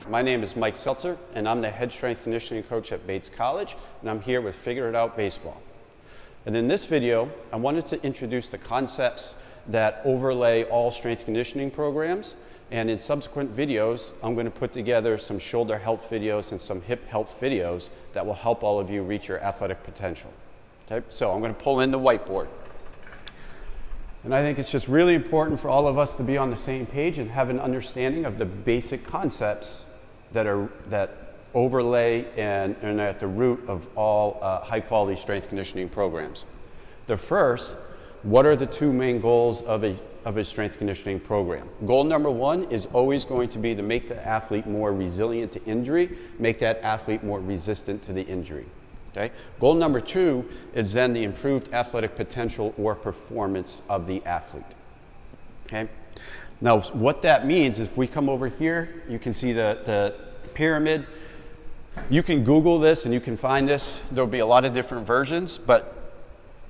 My name is Mike Seltzer, and I'm the head strength conditioning coach at Bates College, and I'm here with Figure It Out Baseball. And in this video, I wanted to introduce the concepts that overlay all strength conditioning programs, and in subsequent videos, I'm going to put together some shoulder health videos and some hip health videos that will help all of you reach your athletic potential. Okay, so I'm going to pull in the whiteboard. And I think it's just really important for all of us to be on the same page and have an understanding of the basic concepts that overlay and are at the root of all high-quality strength conditioning programs. The first, what are the two main goals of a strength conditioning program? Goal number one is always going to be to make the athlete more resilient to injury, make that athlete more resistant to the injury. Okay? Goal number two is then the improved athletic potential or performance of the athlete. Okay? Now, what that means, if we come over here, you can see the pyramid. You can Google this and you can find this. There'll be a lot of different versions, but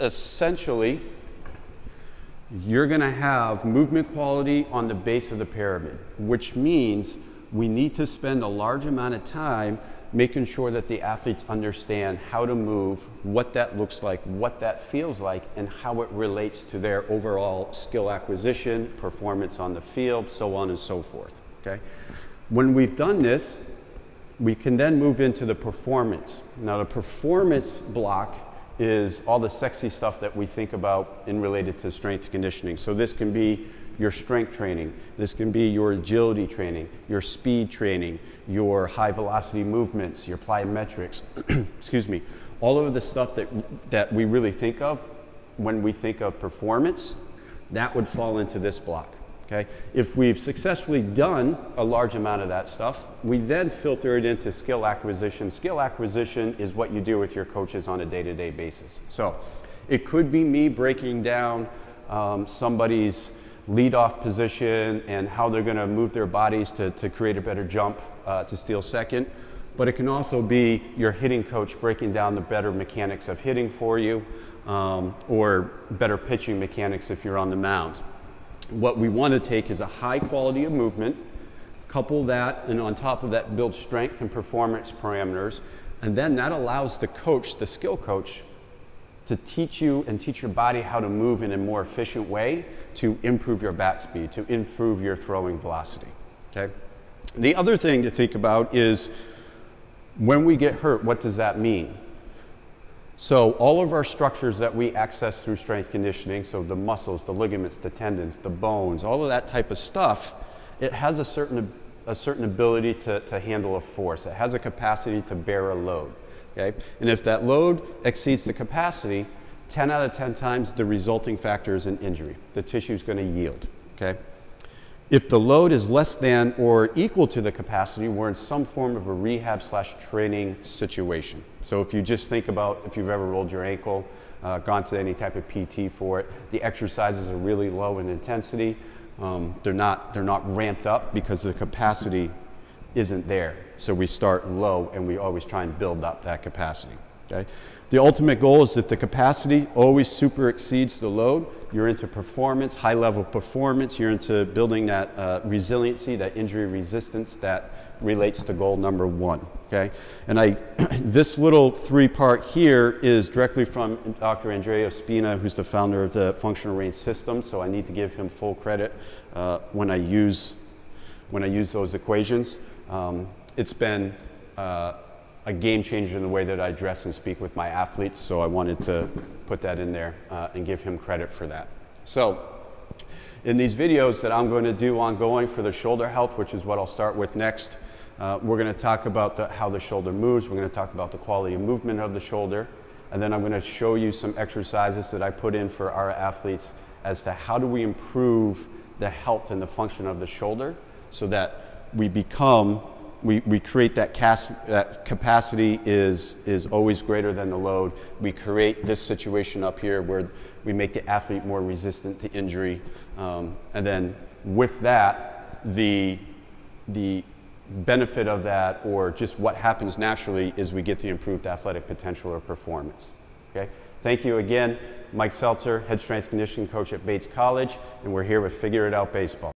essentially, you're going to have movement quality on the base of the pyramid, which means we need to spend a large amount of time making sure that the athletes understand how to move, what that looks like, what that feels like, and how it relates to their overall skill acquisition, performance on the field, so on and so forth. Okay? When we've done this, we can then move into the performance. Now, the performance block is all the sexy stuff that we think about in related to strength conditioning. So this can be your strength training, this can be your agility training, your speed training, your high velocity movements, your plyometrics, excuse me, all of the stuff that we really think of when we think of performance, that would fall into this block. Okay? If we've successfully done a large amount of that stuff, we then filter it into skill acquisition. Skill acquisition is what you do with your coaches on a day-to-day basis. So it could be me breaking down somebody's lead-off position and how they're going to move their bodies to create a better jump to steal second. But it can also be your hitting coach breaking down the better mechanics of hitting for you or better pitching mechanics if you're on the mound. What we want to take is a high quality of movement, couple that, and on top of that build strength and performance parameters, and then that allows the coach, the skill coach, to teach you and teach your body how to move in a more efficient way to improve your bat speed, to improve your throwing velocity. Okay? The other thing to think about is when we get hurt, what does that mean? So all of our structures that we access through strength conditioning, so the muscles, the ligaments, the tendons, the bones, all of that type of stuff, it has a certain ability to handle a force. It has a capacity to bear a load. Okay? And if that load exceeds the capacity, 10 out of 10 times the resulting factor is an injury. The tissue is going to yield. Okay? If the load is less than or equal to the capacity, we're in some form of a rehab/training situation. So if you just think about if you've ever rolled your ankle, gone to any type of PT for it, the exercises are really low in intensity. They're not ramped up because the capacity isn't there. So we start low and we always try and build up that capacity. Okay? The ultimate goal is that the capacity always super exceeds the load. You're into performance, high level performance. You're into building that resiliency, that injury resistance that relates to goal number one. Okay? And this little three-part here is directly from Dr. Andrea Spina, who's the founder of the functional range system. So I need to give him full credit when I use those equations. It's been a game changer in the way that I dress and speak with my athletes, so I wanted to put that in there and give him credit for that. So in these videos that I'm going to do ongoing for the shoulder health, which is what I'll start with next, we're going to talk about how the shoulder moves. We're going to talk about the quality of movement of the shoulder, and then I'm going to show you some exercises that I put in for our athletes as to how do we improve the health and the function of the shoulder so that we create that capacity is always greater than the load. We create this situation up here where we make the athlete more resistant to injury. And then with that, the benefit of that, or just what happens naturally, is we get the improved athletic potential or performance. Okay? Thank you again. Mike Seltzer, head strength conditioning coach at Bates College, and we're here with Figure It Out Baseball.